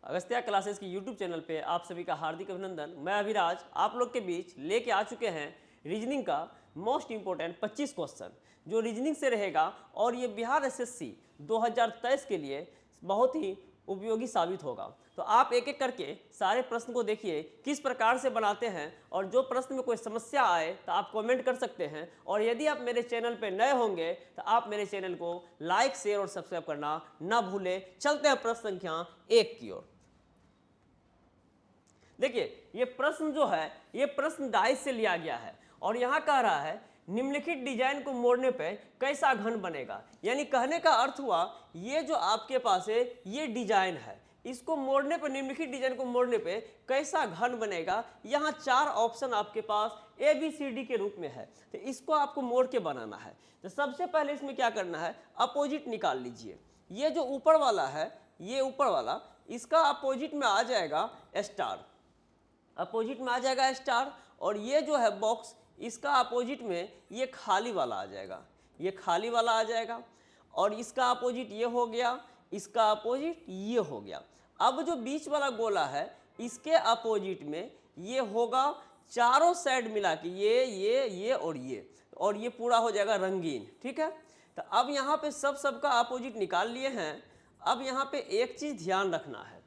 Agastya classes की YouTube channel पे आप सभी का हार्दिक अभिनंदन। मैं अभिराज आप लोग के बीच लेके आ चुके हैं रीजनिंग का मोस्ट इंपॉर्टेंट 25 क्वेश्चन जो रीजनिंग से रहेगा और ये बिहार एसएससी 2023 के लिए बहुत ही उपयोगी साबित होगा। तो आप एक एक करके सारे प्रश्न को देखिए किस प्रकार से बनाते हैं, और जो प्रश्न में कोई समस्या आए तो आप कमेंट कर सकते हैं। और यदि आप मेरे चैनल पर नए होंगे तो आप मेरे चैनल को लाइक, शेयर और सब्सक्राइब करना ना भूलें। चलते हैं प्रश्न संख्या 1 की ओर। देखिए ये प्रश्न जो है ये प्रश्न डाइस से लिया गया है और यहाँ कह रहा है निम्नलिखित डिजाइन को मोड़ने पे कैसा घन बनेगा। यानी कहने का अर्थ हुआ ये जो आपके पास है ये डिजाइन है, इसको मोड़ने पर, निम्नलिखित डिजाइन को मोड़ने पे कैसा घन बनेगा। यहाँ 4 ऑप्शन आपके पास ABCD के रूप में है, तो इसको आपको मोड़ के बनाना है। तो सबसे पहले इसमें क्या करना है, अपोजिट निकाल लीजिए। ये जो ऊपर वाला है, ये ऊपर वाला, इसका अपोजिट में आ जाएगा स्टार, अपोजिट में आ जाएगा स्टार। और ये जो है बॉक्स, इसका अपोजिट में ये खाली वाला आ जाएगा, ये खाली वाला आ जाएगा। और इसका अपोजिट ये हो गया, इसका अपोजिट ये हो गया। अब जो बीच वाला गोला है इसके अपोजिट में ये होगा चारों साइड मिला के ये और ये पूरा हो जाएगा रंगीन। ठीक है, तो अब यहाँ पे सबका अपोजिट निकाल लिए हैं। अब यहाँ पे एक चीज़ ध्यान रखना है,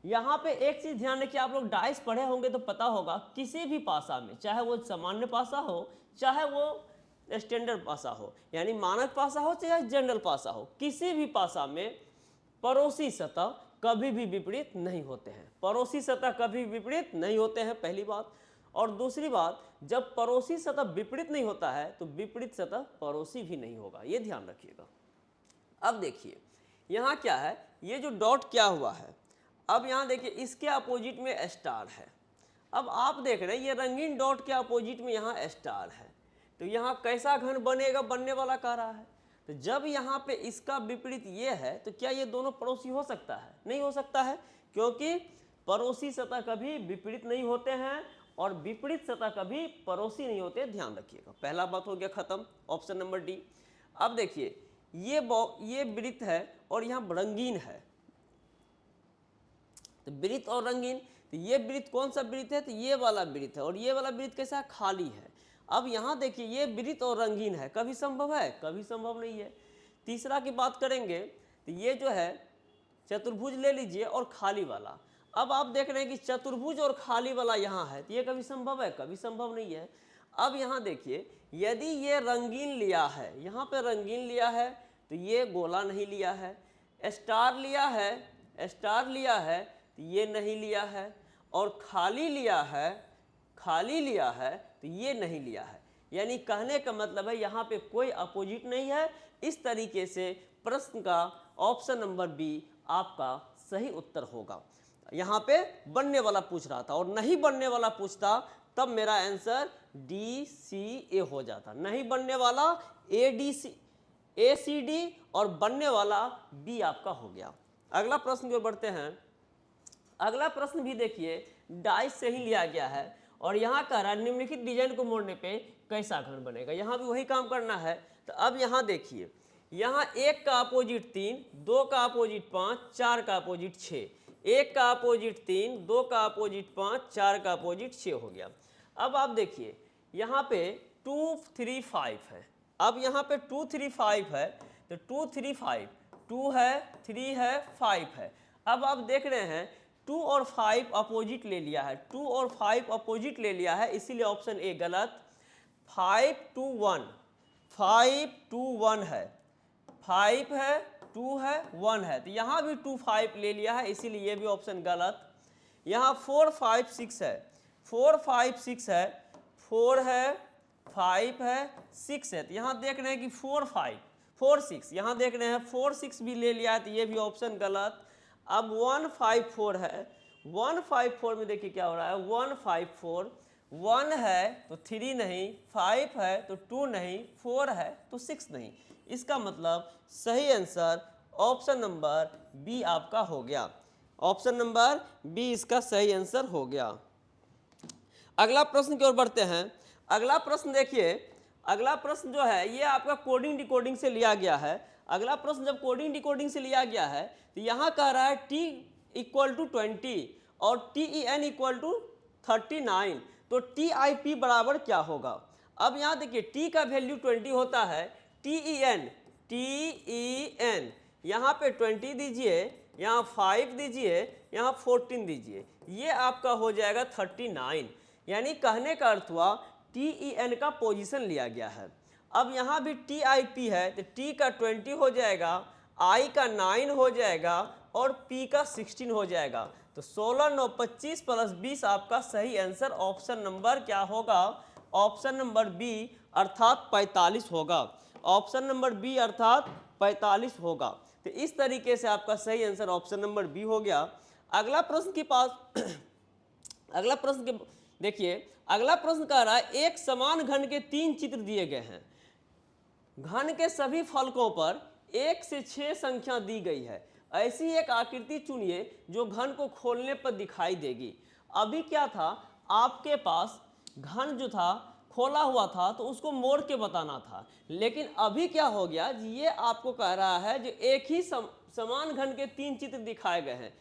यहाँ पे एक चीज ध्यान रखिए, आप लोग डाइस पढ़े होंगे तो पता होगा किसी भी पासा में, चाहे वो सामान्य पासा हो चाहे वो स्टैंडर्ड पासा हो, यानी मानक पासा हो चाहे जनरल पासा हो, किसी भी पासा में पड़ोसी सतह कभी भी विपरीत नहीं होते हैं। पड़ोसी सतह कभी विपरीत नहीं होते हैं, पहली बात। और दूसरी बात, जब पड़ोसी सतह विपरीत नहीं होता है तो विपरीत सतह पड़ोसी भी नहीं होगा, ये ध्यान रखिएगा। अब देखिए यहाँ क्या है, ये जो डॉट क्या हुआ है, अब यहाँ देखिए इसके अपोजिट में स्टार है। अब आप देख रहे हैं ये रंगीन डॉट के अपोजिट में यहाँ स्टार है, तो यहाँ कैसा घन बनेगा, बनने वाला कह रहा है। तो जब यहाँ पे इसका विपरीत ये है तो क्या ये दोनों पड़ोसी हो सकता है? नहीं हो सकता है, क्योंकि पड़ोसी सतह कभी विपरीत नहीं होते हैं और विपरीत सतह कभी पड़ोसी नहीं होते, ध्यान रखिएगा। पहला बात हो गया खत्म, ऑप्शन नंबर डी। अब देखिए ये वृत्त है और यहाँ रंगीन है, तो वृत्त और रंगीन, तो ये वृत्त कौन सा वृत्त है, तो ये वाला वृत्त है। और ये वाला वृत्त कैसा है, खाली है। अब यहाँ देखिए ये वृत्त और रंगीन है, कभी संभव है? कभी संभव नहीं है। तीसरा की बात करेंगे तो ये जो है चतुर्भुज ले लीजिए और खाली वाला। अब आप देख रहे हैं कि चतुर्भुज और खाली वाला यहाँ है, तो ये कभी संभव है? कभी संभव नहीं है। अब यहाँ देखिए यदि ये रंगीन लिया है, यहाँ पे रंगीन लिया है तो ये गोला नहीं लिया है, स्टार लिया है, स्टार लिया है तो ये नहीं लिया है, और खाली लिया है, खाली लिया है तो ये नहीं लिया है। यानी कहने का मतलब है यहाँ पे कोई अपोजिट नहीं है। इस तरीके से प्रश्न का ऑप्शन नंबर बी आपका सही उत्तर होगा। यहाँ पे बनने वाला पूछ रहा था और नहीं बनने वाला पूछता तब मेरा आंसर DCA हो जाता। नहीं बनने वाला ACD और बनने वाला बी आपका हो गया। अगला प्रश्न की ओर बढ़ते हैं। अगला प्रश्न भी देखिए डाइस से ही लिया गया है और यहाँ कह रहा है निम्नलिखित डिजाइन को मोड़ने पे कैसा घन बनेगा। यहाँ भी वही काम करना है। तो अब यहाँ देखिए, यहाँ 1 का अपोजिट 3, 2 का अपोजिट 5, 4 का अपोजिट 6, 1 का अपोजिट 3, 2 का अपोजिट 5, 4 का अपोजिट 6 हो गया। अब आप देखिए यहाँ पे 2, 3, 5 है। अब यहाँ पे 2, 3, 5 है, तो 2, 3, 5, 2 है, 3 है, 5 है। अब आप देख रहे हैं 2 और 5 अपोजिट ले लिया है, 2 और 5 अपोजिट ले लिया है, इसीलिए ऑप्शन ए गलत। 5, 2, 1, 5, 2, 1 है, 5 है, 2 है, 1 है, तो यहाँ भी 2, 5 ले लिया है, इसीलिए ये भी ऑप्शन गलत। यहाँ 4, 5, 6 है, 4, 5, 6 है, 4 है, 5 है, 6 है, तो यहाँ देख रहे हैं कि 4, 5, 4, 6, यहाँ देख रहे हैं 4, 6 भी ले लिया है, तो ये भी ऑप्शन गलत। अब 1, 5, 4 है, 1, 5, 4 में देखिए क्या हो रहा है, 1, 5, 4, 1 है तो 3 नहीं, 5 है तो 2 नहीं, 4 है तो 6 नहीं। इसका मतलब सही आंसर ऑप्शन नंबर बी आपका हो गया। ऑप्शन नंबर बी इसका सही आंसर हो गया। अगला प्रश्न की ओर बढ़ते हैं। अगला प्रश्न देखिए, अगला प्रश्न जो है ये आपका कोडिंग डिकोडिंग से लिया गया है। अगला प्रश्न जब कोडिंग डिकोडिंग से लिया गया है तो यहाँ कह रहा है टी इक्वल टू 20 और TEN इक्वल टू 39, तो TIP बराबर क्या होगा? अब यहाँ देखिए T का वैल्यू 20 होता है, TEN यहाँ पे 20 दीजिए, यहाँ 5 दीजिए, यहाँ 14 दीजिए, ये आपका हो जाएगा 39। यानी कहने का अर्थ हुआ TEN का पोजीशन लिया गया है। अब यहाँ भी TIP है तो T का 20 हो जाएगा, I का 9 हो जाएगा और P का 16 हो जाएगा। तो 16 9 25 प्लस 20 आपका सही आंसर ऑप्शन नंबर क्या होगा? ऑप्शन नंबर बी अर्थात 45 होगा। ऑप्शन नंबर बी अर्थात 45 होगा। तो इस तरीके से आपका सही आंसर ऑप्शन नंबर बी हो गया। अगला प्रश्न के पास अगला प्रश्न देखिए, अगला प्रश्न कह रहा है एक समान घन के 3 चित्र दिए गए हैं। घन के सभी फलकों पर 1 से 6 संख्या दी गई है। ऐसी एक आकृति चुनिए जो घन को खोलने पर दिखाई देगी। अभी क्या था, आपके पास घन जो था खोला हुआ था तो उसको मोड़ के बताना था, लेकिन अभी क्या हो गया, ये आपको कह रहा है जो एक ही समान घन के 3 चित्र दिखाए गए हैं,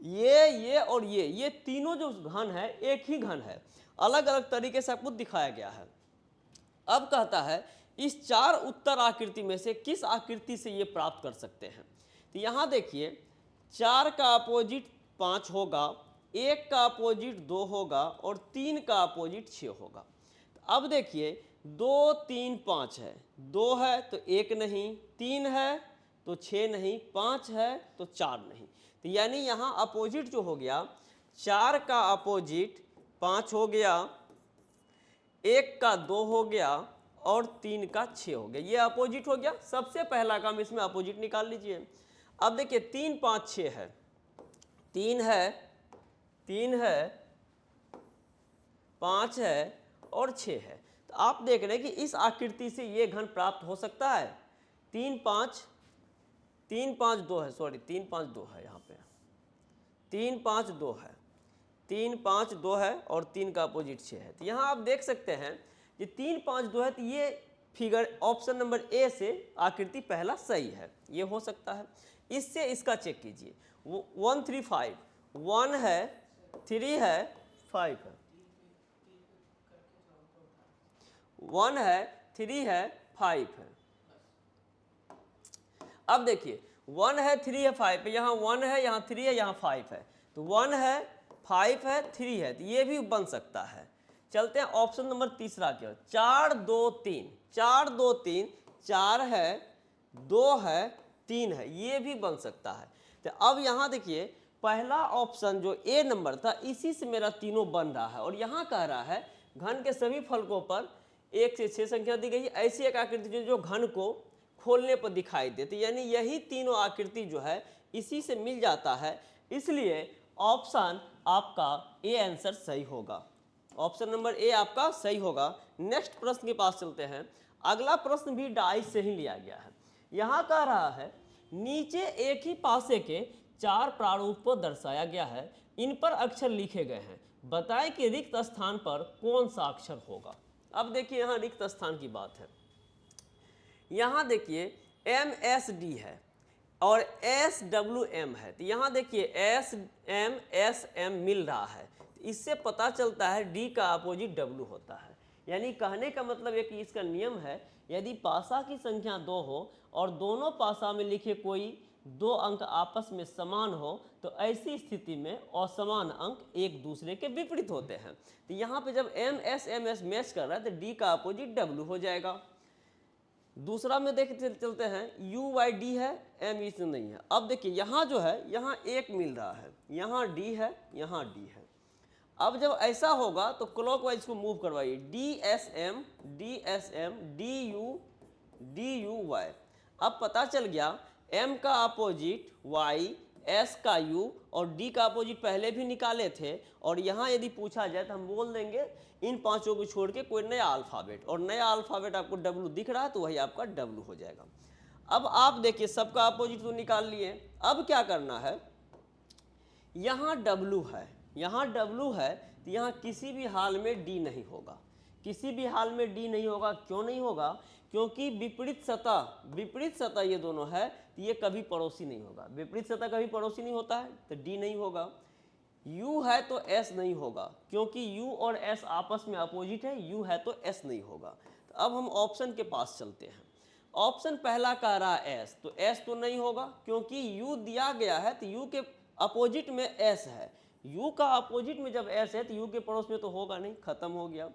ये और ये तीनों जो घन है एक ही घन है, अलग अलग तरीके से आपको दिखाया गया है। अब कहता है इस 4 उत्तर आकृति में से किस आकृति से ये प्राप्त कर सकते हैं। तो यहाँ देखिए 4 का अपोजिट 5 होगा, 1 का अपोजिट 2 होगा और 3 का अपोजिट 6 होगा। तो अब देखिए 2 3 5 है, 2 है तो 1 नहीं, 3 है तो 6 नहीं, 5 है तो 4 नहीं। तो यानी यहाँ अपोजिट जो हो गया, 4 का अपोजिट 5 हो गया, 1 का 2 हो गया और 3 का 6 हो गया। ये अपोजिट हो गया। सबसे पहला काम इसमें अपोजिट निकाल लीजिए। अब देखिए 3 5 6 है, 3 है, 5 है और 6 है। तो आप देख रहे हैं कि इस आकृति से ये घन प्राप्त हो सकता है। 3 5 2 है, सॉरी 3 5 2 है, यहाँ पे 3 5 2 है, 3 5 2 है और 3 का अपोजिट 6 है। तो यहाँ आप देख सकते हैं कि 3 5 2 है, तो ये फिगर ऑप्शन नंबर ए से आकृति पहला सही है, ये हो सकता है। इससे इसका चेक कीजिए, 1 3 5, 1 है, 3 है, 5 है, 1 है, 3 है, 5 है। अब देखिए 1 है, 3 है, 5 है, यहाँ 1 है, यहाँ 3 है, यहाँ 5 है, तो 1 है, 5 है, 3 है, तो ये भी बन सकता है। चलते हैं ऑप्शन नंबर तीसरा की ओर, 4 2 3, 4 2 3, 4 है, 2 है, 3 है, ये भी बन सकता है। तो अब यहाँ देखिए पहला ऑप्शन जो ए नंबर था, इसी से मेरा तीनों बन रहा है, और यहाँ कह रहा है घन के सभी फलकों पर 1 से 6 संख्या दी गई है। ऐसी एक आकृति जो घन को खोलने पर दिखाई देती, यानी यही तीनों आकृति जो है इसी से मिल जाता है, इसलिए ऑप्शन आपका ए आंसर सही होगा। ऑप्शन नंबर ए आपका सही होगा। नेक्स्ट प्रश्न के पास चलते हैं। अगला प्रश्न भी डाइस से ही लिया गया है। यहाँ कह रहा है नीचे एक ही पासे के 4 प्रारूप को दर्शाया गया है, इन पर अक्षर लिखे गए हैं, बताएं कि रिक्त स्थान पर कौन सा अक्षर होगा। अब देखिए यहाँ रिक्त स्थान की बात है। यहाँ देखिए MSD है और SWM है, तो यहाँ देखिए SM SM मिल रहा है, इससे पता चलता है D का अपोजिट W होता है। यानी कहने का मतलब है कि इसका नियम है, यदि पासा की संख्या 2 हो और दोनों पासा में लिखे कोई 2 अंक आपस में समान हो, तो ऐसी स्थिति में असमान अंक एक दूसरे के विपरीत होते हैं। तो यहाँ पे जब MS MS मैच कर रहा है तो D का अपोजिट W हो जाएगा। दूसरा में देख चलते हैं, UYD है, M इसमें नहीं है। अब देखिए यहाँ जो है, यहाँ 1 मिल रहा है, यहाँ D है, यहाँ D है। अब जब ऐसा होगा तो क्लॉकवाइज को मूव करवाइए, DSM DSM DU DUY। अब पता चल गया M का अपोजिट Y, S का U और D का अपोजिट पहले भी निकाले थे, और यहाँ यदि पूछा जाए तो हम बोल देंगे इन पांचों को छोड़ के कोई नया अल्फ़ाबेट, और नया अल्फ़ाबेट आपको W दिख रहा है तो वही आपका W हो जाएगा। अब आप देखिए सबका अपोजिट तो निकाल लिए, अब क्या करना है, यहाँ W है, यहाँ W है, तो यहाँ किसी भी हाल में D नहीं होगा, किसी भी हाल में डी नहीं होगा। क्यों नहीं होगा? क्योंकि विपरीत सतह ये दोनों है, तो ये कभी पड़ोसी नहीं होगा। विपरीत सतह कभी पड़ोसी नहीं होता है, तो डी नहीं होगा। यू है तो एस नहीं होगा, क्योंकि यू और एस आपस में अपोजिट है। यू है तो एस नहीं होगा। तो अब हम ऑप्शन के पास चलते हैं। ऑप्शन पहला कह रहा है एस, तो एस तो नहीं होगा, क्योंकि यू दिया गया है तो यू के अपोजिट में एस है। यू का अपोजिट में जब एस है तो यू के पड़ोस में तो होगा नहीं, खत्म हो गया।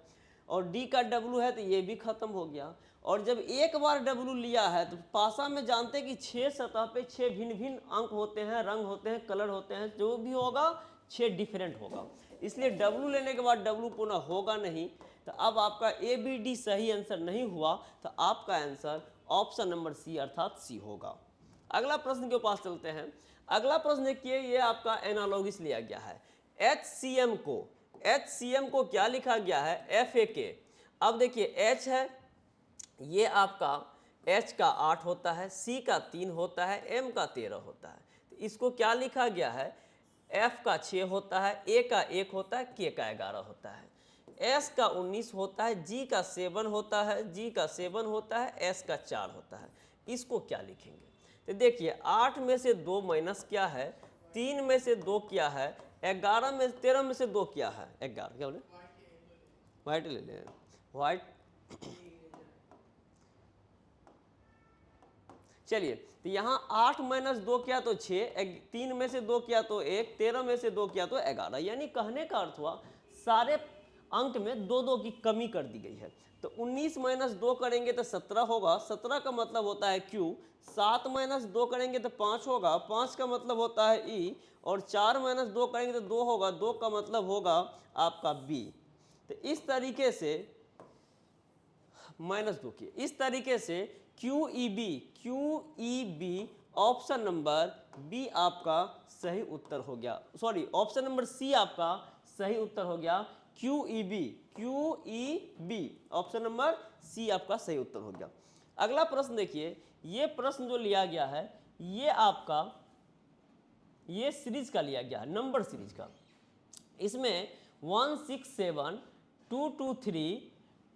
और डी का डब्लू है तो ये भी खत्म हो गया। और जब एक बार डब्लू लिया है तो पासा में जानते हैं कि 6 सतह पे 6 भिन्न भिन्न अंक होते हैं, रंग होते हैं, कलर होते हैं, जो भी होगा 6 डिफरेंट होगा। इसलिए डब्लू लेने के बाद डब्लू पुनः होगा नहीं। तो अब आपका ए बी डी सही आंसर नहीं हुआ, तो आपका आंसर ऑप्शन नंबर सी अर्थात सी होगा। अगला प्रश्न के पास चलते हैं। अगला प्रश्न देखिए, ये आपका एनालॉगिस लिया गया है। HCM को क्या लिखा गया है? FAK। अब देखिए H है, ये आपका H का 8 होता है, C का 3 होता है, M का 13 होता है। तो इसको क्या लिखा गया है? F का 6 होता है, A का 1 होता है, K का 11 होता है, S का 19 होता है, G का 7 होता है, G का 7 होता है, S का 4 होता है। इसको क्या लिखेंगे? तो देखिए 8 में से 2 माइनस क्या है, 3 में से 2 क्या है, 13 में से 2 क्या है, 11। क्या बोले? व्हाइट ले लें, व्हाइट। चलिए, तो यहाँ 8 माइनस 2 किया तो 6, 3 में से 2 किया तो 1, 13 में से 2 किया तो 11। यानी कहने का अर्थ हुआ सारे अंक में 2 की कमी कर दी गई है। तो 19 माइनस 2 करेंगे तो 17 होगा, 17 का मतलब होता है Q। 7 माइनस 2 करेंगे तो 5 होगा, 5 का मतलब होता है E। और 4 माइनस 2 करेंगे तो 2 होगा, 2 का मतलब होगा आपका B। तो इस तरीके से -2 की, इस तरीके से QEB ऑप्शन नंबर बी आपका सही उत्तर हो गया। सॉरी, ऑप्शन नंबर सी आपका सही उत्तर हो गया। QEB ऑप्शन नंबर सी आपका सही उत्तर हो गया। अगला प्रश्न देखिए, ये प्रश्न जो लिया गया है ये आपका ये सीरीज का लिया गया है, नंबर सीरीज का। इसमें 167 223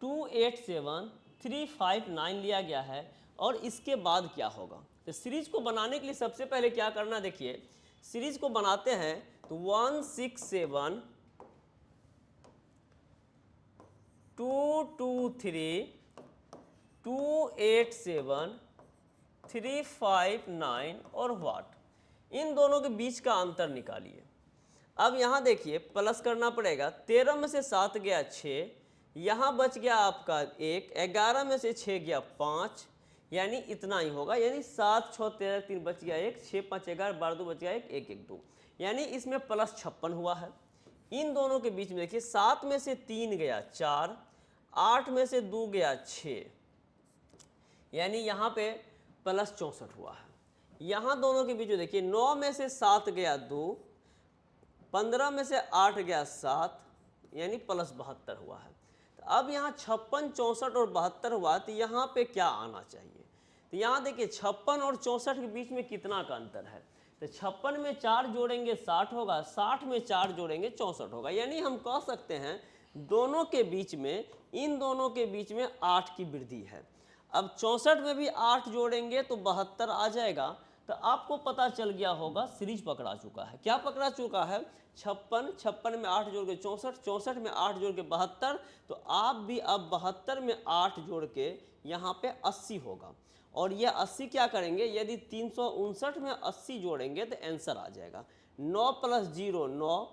287 359 लिया गया है। और इसके बाद क्या होगा? तो सीरीज को बनाने के लिए सबसे पहले क्या करना, देखिए सीरीज को बनाते हैं तो 167 223 287 359 और व्हाट, इन दोनों के बीच का अंतर निकालिए। अब यहाँ देखिए प्लस करना पड़ेगा, 13 में से 7 गया 6, यहाँ बच गया आपका 1, 11 में से 6 गया 5, यानी इतना ही होगा। यानी 7 6 13 3 बच गया 1, 6 5 11 12 2 बच गया 1 1 1 2, यानी इसमें प्लस 56 हुआ है। इन दोनों के बीच में देखिए 7 में से 3 गया 4, 8 में से 2 गया 6, यानी यहाँ पे प्लस 64 हुआ है। यहाँ दोनों के बीच में देखिए 9 में से 7 गया 2, 15 में से 8 गया 7, यानी प्लस 72 हुआ है। तो अब यहाँ 56 64 और 72 हुआ, तो यहाँ पे क्या आना चाहिए? तो यहाँ देखिए 56 और 64 के बीच में कितना का अंतर है? तो 56 में 4 जोड़ेंगे 60 होगा, 60 में 4 जोड़ेंगे 64 होगा। यानी हम कह सकते हैं दोनों के बीच में, इन दोनों के बीच में 8 की वृद्धि है। अब 64 में भी 8 जोड़ेंगे तो 72 आ जाएगा। तो आपको पता चल गया होगा सीरीज पकड़ा चुका है। क्या पकड़ा चुका है? 56, 56 में 8 जोड़ के 64, 64 में 8 जोड़ के 72। तो आप भी अब 72 में 8 जोड़ के यहाँ पे 80 होगा। और ये 80 क्या करेंगे, यदि 359 में 80 जोड़ेंगे तो आंसर आ जाएगा 9 + 0 9,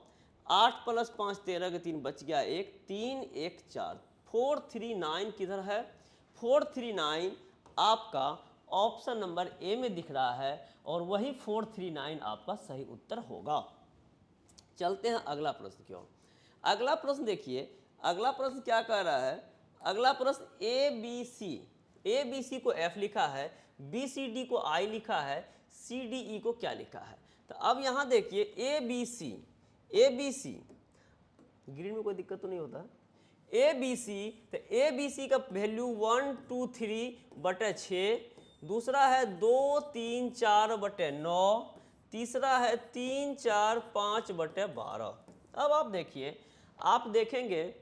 8 + 5 13 के 3 बच गया 1, 3 1 4। 439 किधर है? 439 आपका ऑप्शन नंबर ए में दिख रहा है, और वही 439 आपका सही उत्तर होगा। चलते हैं अगला प्रश्न की ओर। अगला प्रश्न देखिए, अगला प्रश्न क्या कह रहा है? अगला प्रश्न ए बी सी को F लिखा है, बी सी डी को I लिखा है, सी डी ई को क्या लिखा है? तो अब यहाँ देखिए ए बी सी ग्रीन में कोई दिक्कत तो नहीं होता? ए बी सी, तो ए बी सी का वैल्यू 1 2 3/6, दूसरा है 2 3 4/9, तीसरा है 3 4 5/12। अब आप देखिए, आप देखेंगे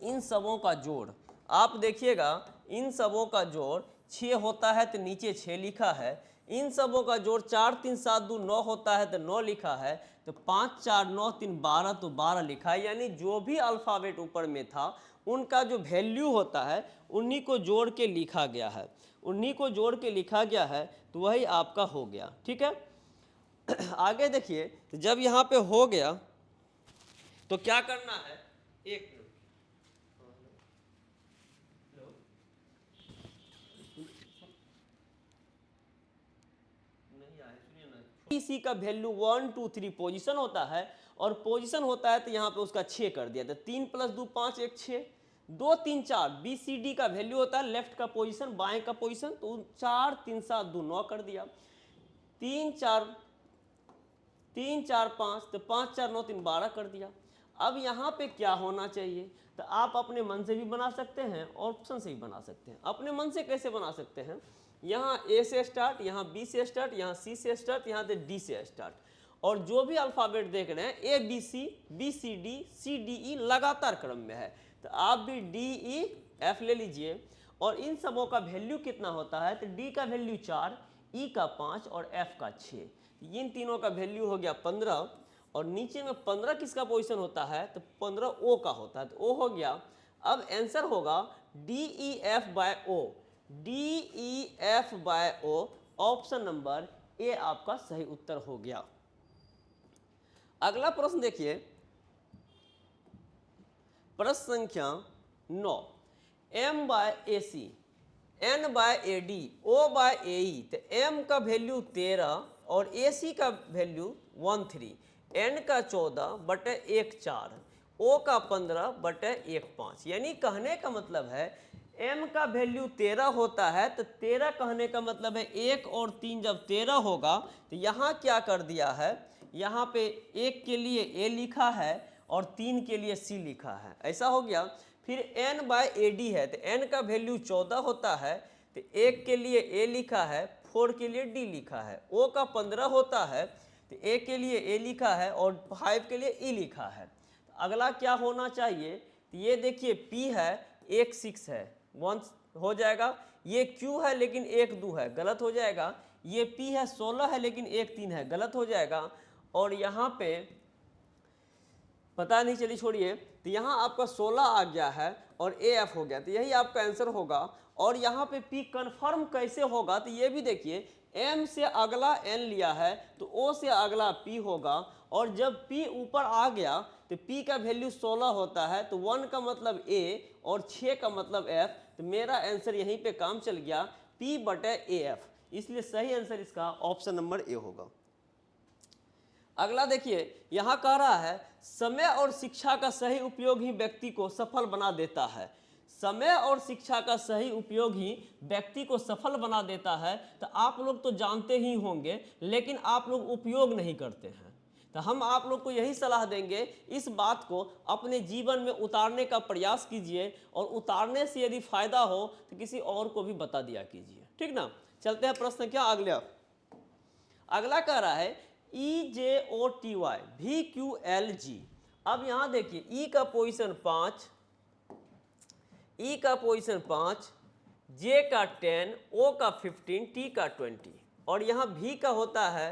इन सबों का जोड़, आप देखिएगा इन सबों का जोड़ 6 होता है तो नीचे 6 लिखा है, इन सबों का जोड़ 4 3 7 2 9 होता है तो 9 लिखा है, तो 5 4 9 3 12 तो 12 लिखा है। यानी जो भी अल्फ़ाबेट ऊपर में था उनका जो वैल्यू होता है उन्हीं को जोड़ के लिखा गया है, उन्हीं को जोड़ के लिखा गया है, तो वही आपका हो गया। ठीक है, आगे देखिए, तो जब यहाँ पे हो गया तो क्या करना है, एक इसी का वैल्यू 1 2 3 पोजीशन होता है, और पोजीशन होता है तो यहाँ पे उसका 6 कर दिया, तो 3 + 2 5 1 6 2 3 4 बी सी डी का वैल्यू होता है लेफ्ट का पोजीशन बाएं का पोजीशन, तो 4 3 7 2 9 कर दिया, 3 4 5 तो 5 4 9 3 12 कर दिया। अब यहाँ पे क्या होना चाहिए, तो आप अपने मन से भी बना सकते हैं और ऑप्शन से भी बना सकते हैं। अपने मन से कैसे बना सकते हैं, यहाँ ए से स्टार्ट, यहाँ बी से स्टार्ट, यहाँ सी से स्टार्ट, यहाँ से डी से स्टार्ट, और जो भी अल्फ़ाबेट देख रहे हैं A B C D C D E लगातार क्रम में है, तो आप भी डी ई एफ ले लीजिए, और इन सबों का वैल्यू कितना होता है, तो डी का वैल्यू 4, ई का 5 और एफ का 6, इन तीनों का वैल्यू हो गया 15, और नीचे में 15 किसका पोजीशन होता है, तो 15 ओ का होता है, तो ओ हो गया। अब आंसर होगा D E F by O, D E F by O, option number A आपका सही उत्तर हो गया। अगला प्रश्न देखिए, प्रश्न संख्या 9, M by A C, N by A D, O by A E, तो एम का वैल्यू 13 और ए सी का वैल्यू 13, एन का 14/1 4, ओ का 15/1 5। यानी कहने का मतलब है एम का वैल्यू 13 होता है, तो 13 कहने का मतलब है 1 और 3 जब 13 होगा, तो यहाँ क्या कर दिया है, यहाँ पे 1 के लिए ए लिखा है और 3 के लिए सी लिखा है, ऐसा हो गया। फिर एन बाय ए डी है, तो एन का वैल्यू 14 होता है, तो 1 के लिए ए लिखा है, 4 के लिए डी लिखा है, ओ का 15 होता है, तो ए के लिए ए लिखा है और 5 के लिए ई लिखा है। तो अगला क्या होना चाहिए, तो ये देखिए पी है, 1 6 है, 1 हो जाएगा, ये क्यू है लेकिन 1 2 है, गलत हो जाएगा, ये पी है 16 है लेकिन 1 3 है, गलत हो जाएगा, और यहाँ पे पता नहीं चली, छोड़िए, तो यहाँ आपका 16 आ गया है और ए एफ हो गया, तो यही आपका आंसर होगा। और यहाँ पे पी कन्फर्म कैसे होगा, तो ये भी देखिए, एम से अगला एन लिया है तो ओ से अगला पी होगा, और जब पी ऊपर आ गया तो पी का वैल्यू 16 होता है, तो 1 का मतलब ए और 6 का मतलब एफ, तो मेरा आंसर यहीं पे काम चल गया, P/AF, इसलिए सही आंसर इसका ऑप्शन नंबर ए होगा। अगला देखिए, यहाँ कह रहा है समय और शिक्षा का सही उपयोग ही व्यक्ति को सफल बना देता है, समय और शिक्षा का सही उपयोग ही व्यक्ति को सफल बना देता है। तो आप लोग तो जानते ही होंगे, लेकिन आप लोग उपयोग नहीं करते हैं, तो हम आप लोग को यही सलाह देंगे, इस बात को अपने जीवन में उतारने का प्रयास कीजिए, और उतारने से यदि फायदा हो तो किसी और को भी बता दिया कीजिए, ठीक ना। चलते हैं प्रश्न क्या अगला। अगला कह रहा है EJOTY VQLG। अब यहाँ देखिए, ई का पोजीशन 5, ई का पोजीशन 5, जे का 10, ओ का 15, टी का 20, और यहाँ भी का होता है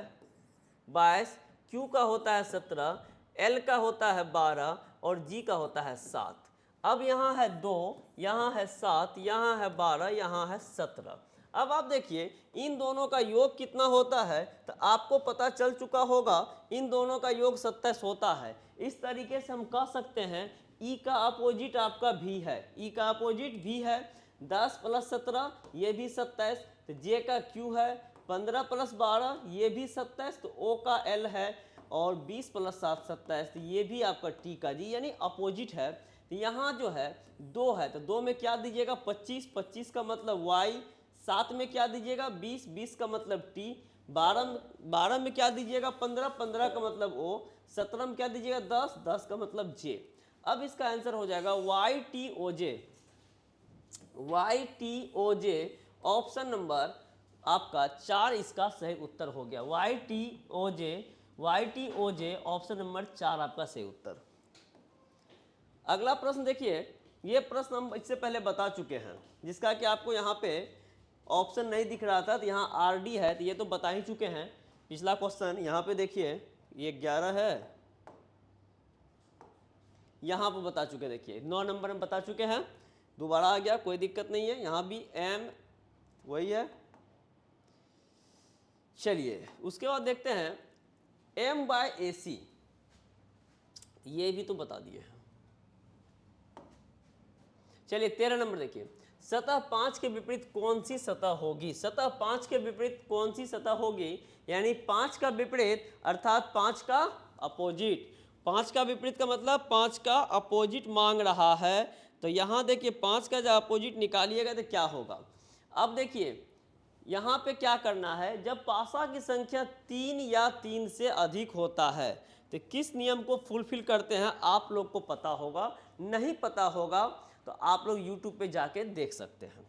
22, क्यू का होता है 17, एल का होता है 12 और जी का होता है 7। अब यहाँ है 2, यहाँ है 7, यहाँ है 12, यहाँ है 17। अब आप देखिए इन दोनों का योग कितना होता है, तो आपको पता चल चुका होगा, इन दोनों का योग 27 होता है। इस तरीके से हम कह सकते हैं ई का अपोजिट आपका भी है, ई का अपोजिट भी है, 10 + 17 ये भी 27, तो जे का क्यू है 15 + 12 ये भी 27, तो ओ का एल है, और 20 + 7 27, तो ये भी आपका टी का जी, यानी अपोजिट है। तो यहाँ जो है 2 है, तो 2 में क्या दीजिएगा 25, 25 का मतलब वाई, 7 में क्या दीजिएगा 20, 20 का मतलब टी, 12 में क्या दीजिएगा 15, 15 का मतलब ओ, 17 में क्या दीजिएगा 10, 10 का मतलब जे। अब इसका आंसर हो जाएगा YTOJ, YTOJ, ऑप्शन नंबर आपका 4 इसका सही उत्तर हो गया। YTOJ ऑप्शन नंबर 4 आपका सही उत्तर। अगला प्रश्न देखिए, ये प्रश्न हम इससे पहले बता चुके हैं, जिसका कि आपको यहाँ पे ऑप्शन नहीं दिख रहा था, तो यहाँ आर डी है, तो ये तो बता ही चुके हैं। पिछला क्वेश्चन यहाँ पे देखिए, ये 11 है, यहाँ पर बता चुके, देखिए 9 नंबर में बता चुके हैं, दोबारा आ गया, कोई दिक्कत नहीं है। यहाँ भी एम वही है। चलिए उसके बाद देखते हैं एम बाय ए सी, ये भी तो बता दिए हैं। चलिए 13 नंबर देखिए, सतह 5 के विपरीत कौन सी सतह होगी? सतह 5 के विपरीत कौन सी सतह होगी, यानी 5 का विपरीत अर्थात 5 का अपोजिट। 5 का विपरीत का मतलब 5 का अपोजिट मांग रहा है, तो यहाँ देखिए 5 का जो अपोजिट निकालिएगा तो क्या होगा। अब देखिए यहाँ पे क्या करना है, जब पासा की संख्या 3 या 3 से अधिक होता है तो किस नियम को फुलफिल करते हैं, आप लोग को पता होगा। नहीं पता होगा तो आप लोग YouTube पे जाके देख सकते हैं।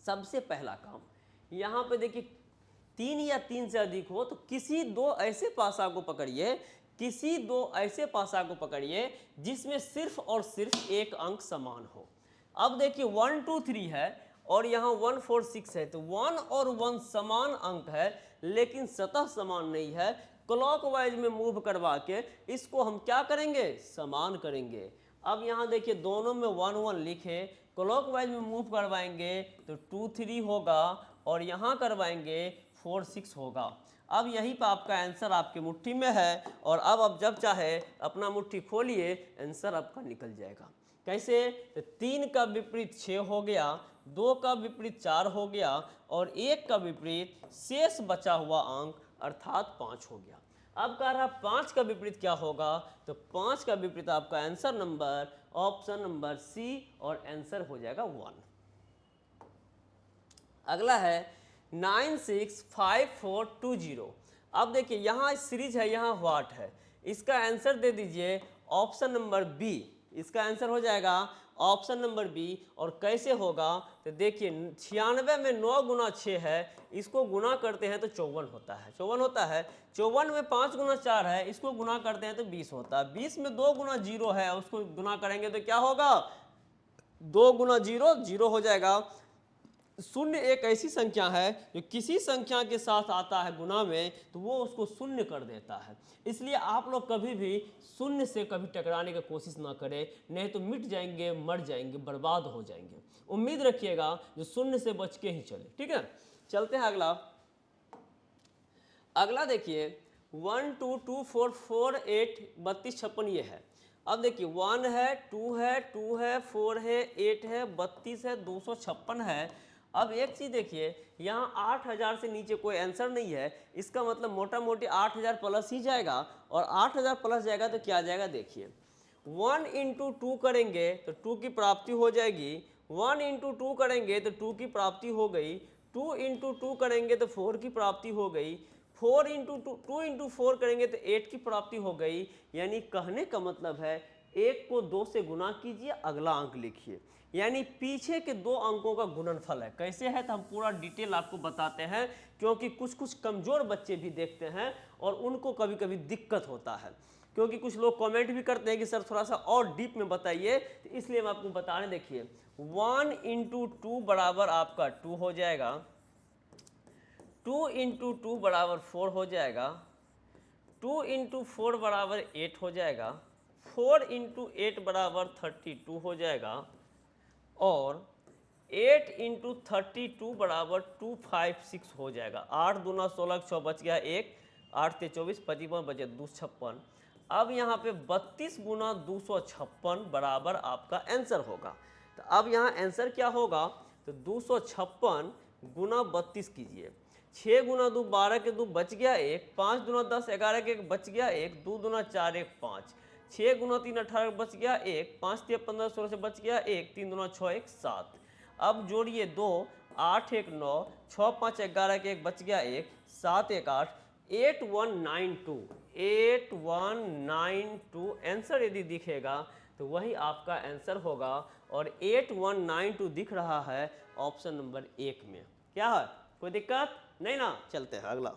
सबसे पहला काम यहाँ पे देखिए, 3 या 3 से अधिक हो तो किसी दो ऐसे पासा को पकड़िए, किसी दो ऐसे पासा को पकड़िए जिसमें सिर्फ और सिर्फ एक अंक समान हो। अब देखिए 1 2 3 है और यहाँ 1 4 6 है, तो 1 और 1 समान अंक है लेकिन सतह समान नहीं है। क्लॉकवाइज में मूव करवा के इसको हम क्या करेंगे, समान करेंगे। अब यहाँ देखिए दोनों में 1 1 लिखे, क्लॉकवाइज में मूव करवाएंगे तो 2 3 होगा और यहाँ करवाएंगे 4 6 होगा। अब यहीं पर आपका आंसर आपके मुट्ठी में है और अब आप जब चाहे अपना मुट्ठी खोलिए, आंसर आपका निकल जाएगा। कैसे, तो 3 का विपरीत 6 हो गया, 2 का विपरीत 4 हो गया और 1 का विपरीत शेष बचा हुआ अंक अर्थात 5 हो गया। अब कह रहा 5 का विपरीत क्या होगा, तो 5 का विपरीत आपका answer number option number C और आंसर हो जाएगा 1। अगला है 9 6 5 4 2 0। अब देखिए यहाँ सीरीज है, यहाँ व्हाट है, इसका आंसर दे दीजिए ऑप्शन नंबर बी। इसका आंसर हो जाएगा ऑप्शन नंबर बी। और कैसे होगा, तो देखिए 96 में 9 गुना 6 है, इसको गुना करते हैं तो 54 होता है, 54 होता है। 54 में 5 गुना 4 है, इसको गुना करते हैं तो 20 होता है। 20 में 2 गुना 0 है, उसको गुना करेंगे तो क्या होगा, 2 गुना 0 0 हो जाएगा। शून्य एक ऐसी संख्या है जो किसी संख्या के साथ आता है गुना में तो वो उसको शून्य कर देता है। इसलिए आप लोग कभी भी शून्य से कभी टकराने की कोशिश ना करें, नहीं तो मिट जाएंगे, मर जाएंगे, बर्बाद हो जाएंगे। उम्मीद रखिएगा जो शून्य से बच के ही चले। ठीक है, चलते हैं अगला। अगला देखिए 1 2 2 4 4 8 32 56 ये है। अब देखिए 1 है, 2 है, 2 है, 4 है, 8 है, 32 है, 256 है। अब एक चीज़ देखिए, यहाँ 8000 से नीचे कोई आंसर नहीं है, इसका मतलब मोटा मोटी 8000 प्लस ही जाएगा और 8000 प्लस जाएगा तो क्या जाएगा, देखिए 1 इंटू 2 करेंगे तो 2 की प्राप्ति हो जाएगी, 1 इंटू 2 करेंगे तो 2 की प्राप्ति हो गई, 2 इंटू 2 करेंगे तो 4 की प्राप्ति हो गई, 4 इंटू 2 इंटू 4 करेंगे तो 8 की प्राप्ति हो गई। यानी कहने का मतलब है 1 को 2 से गुना कीजिए, अगला अंक लिखिए, यानी पीछे के 2 अंकों का गुणनफल है। कैसे है तो हम पूरा डिटेल आपको बताते हैं, क्योंकि कुछ कुछ कमज़ोर बच्चे भी देखते हैं और उनको कभी कभी दिक्कत होता है, क्योंकि कुछ लोग कमेंट भी करते हैं कि सर थोड़ा सा और डीप में बताइए, तो इसलिए हम आपको बता रहे हैं। देखिए 1 इंटू 2 बराबर आपका 2 हो जाएगा, 2 इंटू 2 बराबर 4 हो जाएगा, 2 इंटू 4 बराबर 8 हो जाएगा, 4 इंटू 8 बराबर 32 हो जाएगा और 8 इंटू 32 बराबर 256 हो जाएगा। 8 दूना 16 6 बच गया 1, 8 से 24 55 बचे 256। अब यहाँ पे 32 गुना 256 बराबर आपका आंसर होगा। तो अब यहाँ आंसर क्या होगा, तो 256 गुना 32 कीजिए, 6 गुना 2 12 के 2 बच गया 1, 5 दूना 10 11 के 1 बच गया 1, 2 दूना 4 1 5, 6 गुना 3 18 बच गया 1, 5 3 15 16 से बच गया 1, 3 दूना 6 1 7। अब जोड़िए 2, 8 1 9, 6 5 11 के 1 बच गया 1, 7 1 8, 8192, 8192 आंसर यदि दिखेगा तो वही आपका आंसर होगा और 8192 दिख रहा है ऑप्शन नंबर 1 में। क्या है, कोई दिक्कत नहीं ना। चलते हैं अगला।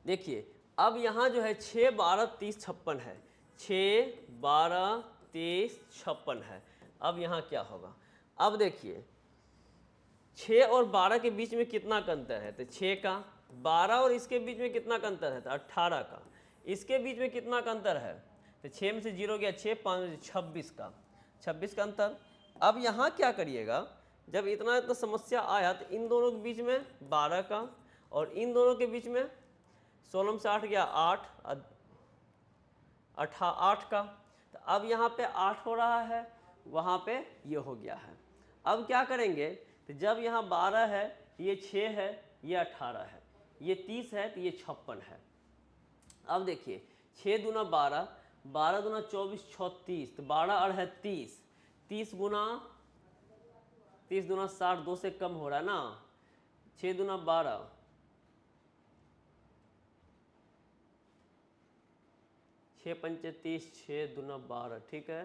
देखिए अब यहाँ जो है 6 12 30 56 है, 6 12 30, 56 है। अब यहाँ क्या होगा, अब देखिए 6 और 12 के बीच में कितना का अंतर है, तो 6 का। 12 और इसके बीच में कितना का अंतर है, तो 18 का। इसके बीच में कितना का अंतर है, तो 6 में से 0 गया, 6 5 26 का, 26 का अंतर। अब यहाँ क्या करिएगा, जब इतना इतना समस्या आया तो इन दोनों के बीच में 12 का और इन दोनों के बीच में 16 में से 8 गया 8, 8 का। तो अब यहाँ पे 8 हो रहा है, वहाँ पे ये हो गया है। अब क्या करेंगे, तो जब यहाँ 12 है, ये 6 है, ये 18 है, ये 30 है, तो ये 56 है। अब देखिए 6 दूना 12, 12 दूना 24, 36, तो 12 और है 30, 30 गुना 30 दूना 60, 2 से कम हो रहा है ना। 6 दूना 12, 6 पंचे 30, 6 दूना 12, ठीक है।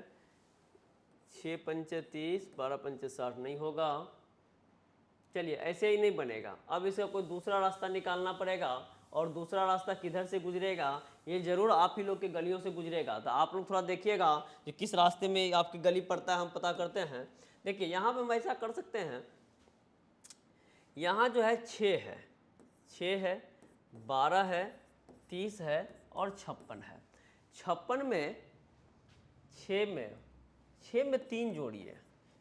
6 पंचे 30, 12 पंचे 60 नहीं होगा। चलिए ऐसे ही नहीं बनेगा, अब इसका कोई दूसरा रास्ता निकालना पड़ेगा। और दूसरा रास्ता किधर से गुजरेगा, ये जरूर आप ही लोग के गलियों से गुजरेगा। तो आप लोग थोड़ा देखिएगा कि किस रास्ते में आपकी गली पड़ता है, हम पता करते हैं। देखिए यहाँ पे हम ऐसा कर सकते हैं, यहाँ जो है 6 है, 6 है, 12 है, 30 है और 56 है। 56 में 6 में 3 जोड़िए,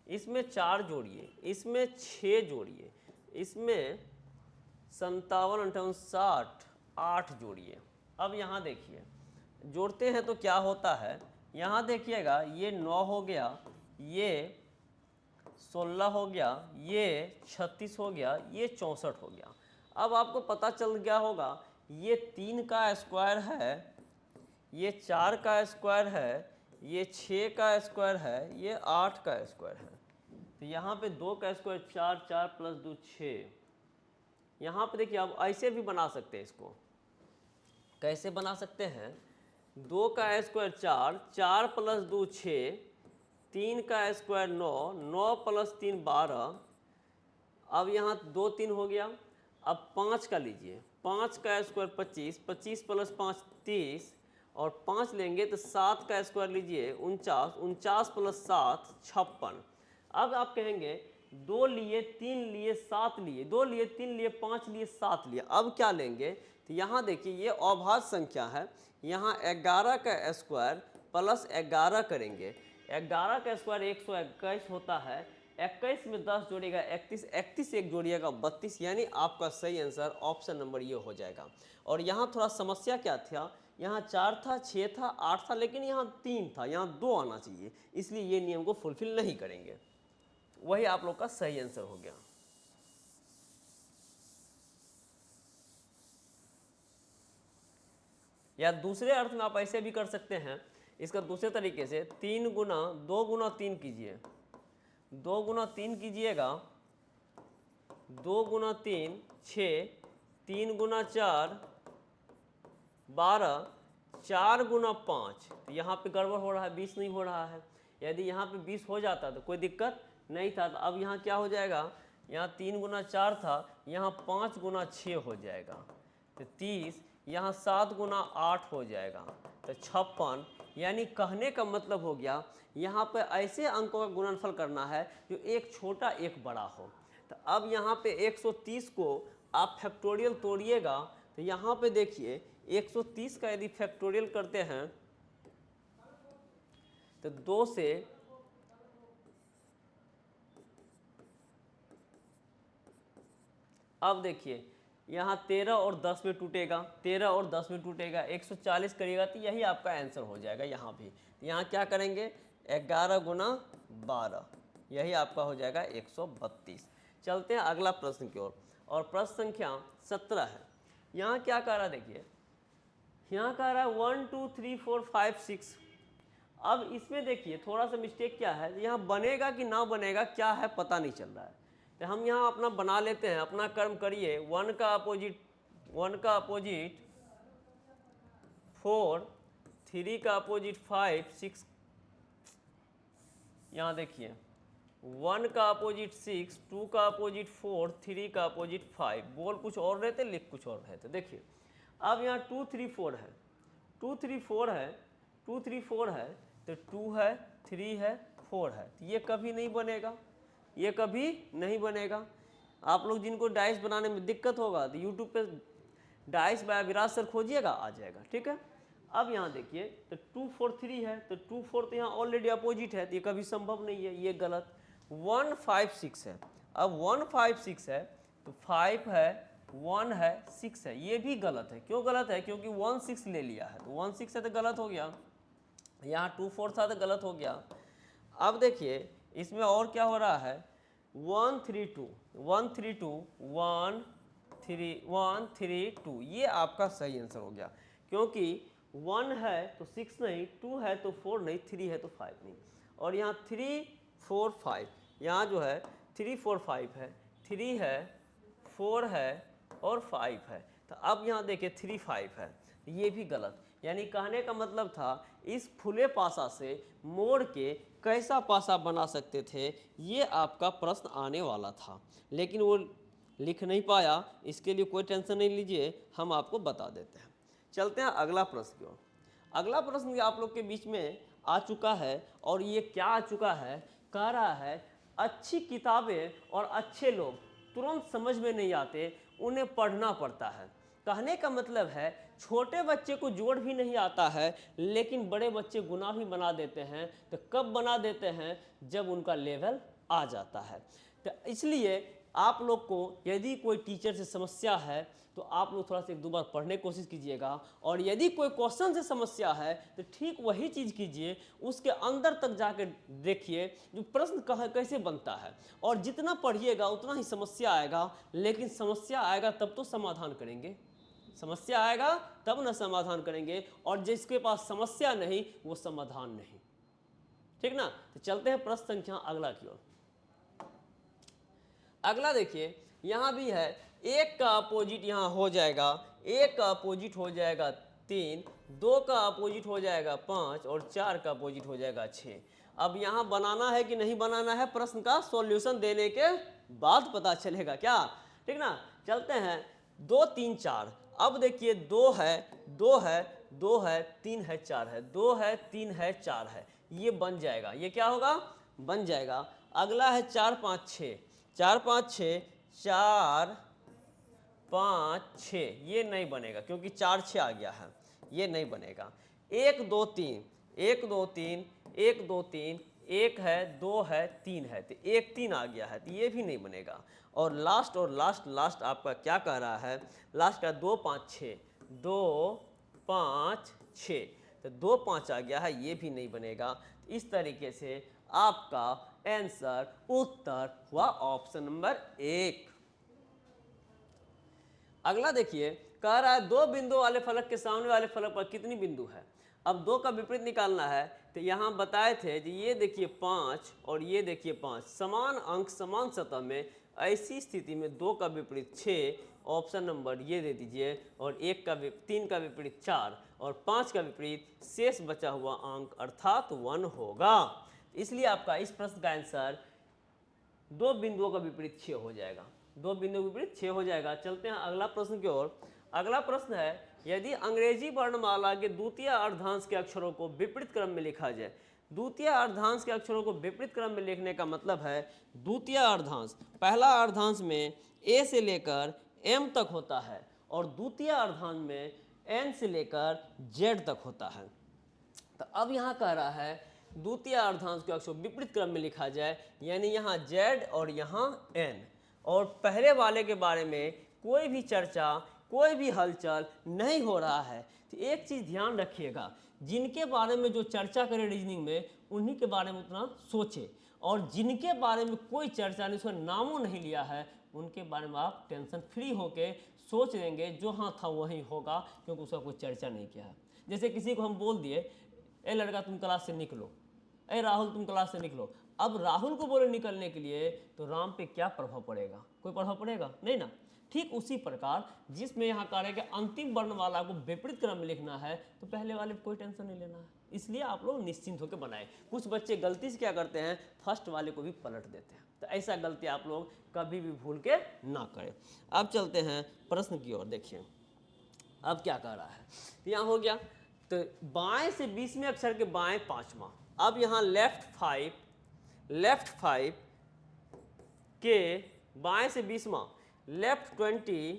इसमें 4 जोड़िए, इसमें 6 जोड़िए, इसमें 57, 58, 60, 8 जोड़िए। अब यहाँ देखिए जोड़ते हैं तो क्या होता है, यहाँ देखिएगा ये 9 हो गया, ये 16 हो गया, ये 36 हो गया, ये 64 हो गया। अब आपको पता चल गया होगा ये 3 का स्क्वायर है, ये 4 का स्क्वायर है, ये 6 का स्क्वायर है, ये 8 का स्क्वायर है। तो यहाँ पे 2 का स्क्वायर 4, 4 प्लस 2 6। यहाँ पे देखिए आप ऐसे भी बना सकते हैं, इसको कैसे बना सकते हैं, 2 का स्क्वायर 4, 4 प्लस 2 6, 3 का स्क्वायर 9, 9 प्लस 3 12। अब यहाँ 2 3 हो गया। अब 5 का लीजिए, 5 का स्क्वायर 25, 25 प्लस 5 30 और 5 लेंगे तो 7 का स्क्वायर लीजिए 49, 49 प्लस 7 56। अब आप कहेंगे 2 लिए, 3 लिए, 7 लिए, 2 लिए, 3 लिए, 5 लिए, 7 लिए, अब क्या लेंगे। तो यहाँ देखिए ये अभाज्य संख्या है, यहाँ 11 का स्क्वायर प्लस 11 करेंगे। 11 का स्क्वायर 121 होता है, 21 में 10 जोड़िएगा 31, 31 एक जोड़िएगा 32, यानी आपका सही आंसर ऑप्शन नंबर ये हो जाएगा। और यहाँ थोड़ा समस्या क्या था, यहाँ 4 था, 6 था, 8 था, लेकिन यहाँ 3 था, यहाँ 2 आना चाहिए, इसलिए ये नियम को फुलफिल नहीं करेंगे। वही आप लोग का सही आंसर हो गया। या दूसरे अर्थ में आप ऐसे भी कर सकते हैं, इसका दूसरे तरीके से 3 गुना 2 गुना 3 कीजिए, 2 गुना 3 कीजिएगा, 2 गुना 3 6, 3 गुना 4 12, 4 गुना 5। तो यहाँ पे गड़बड़ हो रहा है, 20 नहीं हो रहा है। यदि यहाँ पे 20 हो जाता तो कोई दिक्कत नहीं था। तो अब यहाँ क्या हो जाएगा, यहाँ 3 गुना 4 था, यहाँ 5 गुना 6 हो जाएगा, तो 30, यहाँ 7 गुना 8 हो जाएगा, तो 56। यानी कहने का मतलब हो गया यहाँ पे ऐसे अंकों का गुणनफल करना है जो एक छोटा एक बड़ा हो। तो अब यहाँ पे 130 को आप फैक्टोरियल तोड़िएगा, तो यहाँ पे देखिए 130 का यदि फैक्टोरियल करते हैं तो 2 से अब देखिए यहाँ 13 और 10 में टूटेगा, 13 और 10 में टूटेगा, 140 करिएगा तो यही आपका आंसर हो जाएगा। यहाँ भी यहाँ क्या करेंगे, 11 गुना 12, यही आपका हो जाएगा 132। चलते हैं अगला प्रश्न की ओर, और प्रश्न संख्या 17 है। यहाँ क्या कह रहा है, देखिए यहाँ कह रहा है 1 2 3 4 5 6। अब इसमें देखिए थोड़ा सा मिस्टेक क्या है, यहाँ बनेगा कि ना बनेगा क्या है पता नहीं चल रहा है। तो हम यहाँ अपना बना लेते हैं, अपना कर्म करिए। 1 का अपोजिट 4, 3 का अपोजिट 5 6। यहाँ देखिए 1 का अपोजिट 6, 2 का अपोजिट 4, 3 का अपोजिट 5। बोल कुछ और रहे थे, लिख कुछ और रहे थे। देखिए अब यहाँ 2 3 4 है, 2 3 4 है, 2 3 4 है, तो 2 है, 3 है, 4 है, तो ये कभी नहीं बनेगा, ये कभी नहीं बनेगा। आप लोग जिनको डाइस बनाने में दिक्कत होगा तो यूट्यूब पे डाइस बाय विराज सर खोजिएगा, आ जाएगा, ठीक है। अब यहाँ देखिए तो 2 4 3 है, तो 2 4 तो यहाँ ऑलरेडी अपोजिट है, तो ये कभी संभव नहीं है, ये गलत। 1 5 6 है, अब 1 5 6 है तो 5 है, 1 है, 6 है, ये भी गलत है। क्यों गलत है? क्योंकि 1 6 ले लिया है, तो 1 6 है तो गलत हो गया। यहाँ 2 4 था तो गलत हो गया। अब देखिए इसमें और क्या हो रहा है, 1 3 2 1 3 2 1 3 2, ये आपका सही आंसर हो गया। क्योंकि 1 है तो 6 नहीं, 2 है तो 4 नहीं, 3 है तो 5 नहीं। और यहाँ 3 4 5, यहाँ जो है 3 4 5 है, 3 है, 4 है और 5 है। तो अब यहाँ देखिए 3 5 है, ये भी गलत। यानी कहने का मतलब था इस फुले पासा से मोड़ के कैसा पासा बना सकते थे, ये आपका प्रश्न आने वाला था, लेकिन वो लिख नहीं पाया। इसके लिए कोई टेंशन नहीं लीजिए, हम आपको बता देते हैं। चलते हैं अगला प्रश्न की ओर। अगला प्रश्न आप लोग के बीच में आ चुका है, और ये क्या आ चुका है, कह रहा है अच्छी किताबें और अच्छे लोग तुरंत समझ में नहीं आते, उन्हें पढ़ना पड़ता है। कहने का मतलब है छोटे बच्चे को जोड़ भी नहीं आता है, लेकिन बड़े बच्चे गुना भी बना देते हैं। तो कब बना देते हैं? जब उनका लेवल आ जाता है। तो इसलिए आप लोग को यदि कोई टीचर से समस्या है तो आप लोग थोड़ा सा एक दो बार पढ़ने की कोशिश कीजिएगा, और यदि कोई क्वेश्चन से समस्या है तो ठीक वही चीज़ कीजिए, उसके अंदर तक जाकर देखिए जो प्रश्न कैसे बनता है, और जितना पढ़िएगा उतना ही समस्या आएगा। लेकिन समस्या आएगा तब तो समाधान करेंगे, समस्या आएगा तब ना समाधान करेंगे, और जिसके पास समस्या नहीं वो समाधान नहीं, ठीक ना। तो चलते हैं प्रश्न संख्या अगला की ओर। अगला देखिए यहाँ भी है, एक का अपोजिट यहाँ हो जाएगा, एक का अपोजिट हो जाएगा 3, 2 का अपोजिट हो जाएगा 5 और 4 का अपोजिट हो जाएगा 6। अब यहाँ बनाना है कि नहीं बनाना है, प्रश्न का सॉल्यूशन देने के बाद पता चलेगा क्या, ठीक ना। चलते हैं 2 3 4। अब देखिए 2 है, 2 है, 2 है, 3 है, 4 है, 2 है, 3 है, 4 है, ये बन जाएगा, ये क्या होगा, बन जाएगा। अगला है 4 5 6, 4 5 6, 4 5 6, ये नहीं बनेगा क्योंकि 4 6 आ गया है, ये नहीं बनेगा। 1 2 3, 1 2 3, 1 2 3, 1 है, 2 है, 3 है, तो 1 3 आ गया है, तो ये भी नहीं बनेगा। और लास्ट आपका क्या कह रहा है, लास्ट का 2 5 6, 2 5 6, तो 2 5 आ गया है, ये भी नहीं बनेगा। इस तरीके से आपका आंसर उत्तर हुआ ऑप्शन नंबर 1। अगला देखिए, कह रहा है 2 बिंदु वाले फलक के सामने वाले फलक पर कितनी बिंदु है। अब 2 का विपरीत निकालना है, तो यहाँ बताए थे कि ये देखिए 5 और ये देखिए 5 समान अंक समान सतह में, ऐसी स्थिति में 2 का विपरीत 6, ऑप्शन नंबर ये दे दीजिए, और 3 का विपरीत 4 और 5 का विपरीत शेष बचा हुआ अंक अर्थात 1 होगा। इसलिए आपका इस प्रश्न का आंसर 2 बिंदुओं का विपरीत 6 हो जाएगा, 2 बिंदुओं के विपरीत 6 हो जाएगा। चलते हैं अगला प्रश्न की ओर। अगला प्रश्न है, यदि अंग्रेजी वर्णमाला के द्वितीय अर्धांश के अक्षरों को विपरीत क्रम में लिखा जाए। द्वितीय अर्धांश के अक्षरों को विपरीत क्रम में लिखने का मतलब है, द्वितीय अर्धांश पहला अर्धांश में ए से लेकर एम तक होता है, और द्वितीय अर्धांश में एन से लेकर जेड तक होता है। तो अब यहाँ कह रहा है द्वितीय अर्धांश के अक्षर विपरीत क्रम में लिखा जाए, यानी यहाँ जेड और यहाँ एन, और पहले वाले के बारे में कोई भी चर्चा, कोई भी हलचल नहीं हो रहा है। तो एक चीज़ ध्यान रखिएगा, जिनके बारे में जो चर्चा करें रीजनिंग में, उन्हीं के बारे में उतना सोचें, और जिनके बारे में कोई चर्चा नहीं, उसका नामों नहीं लिया है, उनके बारे में आप टेंशन फ्री होके सोच लेंगे, जो हाँ था वही होगा, क्योंकि उसका कोई चर्चा नहीं किया है। जैसे किसी को हम बोल दिए, ए लड़का तुम क्लास से निकलो, ए राहुल तुम क्लास से निकलो। अब राहुल को बोले निकलने के लिए, तो राम पे क्या प्रभाव पड़ेगा? कोई प्रभाव पड़ेगा नहीं ना। ठीक उसी प्रकार जिसमें यहाँ कह रहे हैं कि अंतिम वर्णमाला को विपरीत क्रम में लिखना है, तो पहले वाले पे कोई टेंशन नहीं लेना है। इसलिए आप लोग निश्चिंत होकर बनाएं। कुछ बच्चे गलती से क्या करते हैं, फर्स्ट वाले को भी पलट देते हैं, तो ऐसा गलती आप लोग कभी भी भूल के ना करें। अब चलते हैं प्रश्न की ओर। देखिए अब क्या कह रहा है, तो यहाँ हो गया, तो बाएं से 20वें अक्षर के बाएं 5वां, अब यहाँ लेफ्ट 5 के बाएं से 20वां, लेफ्ट 20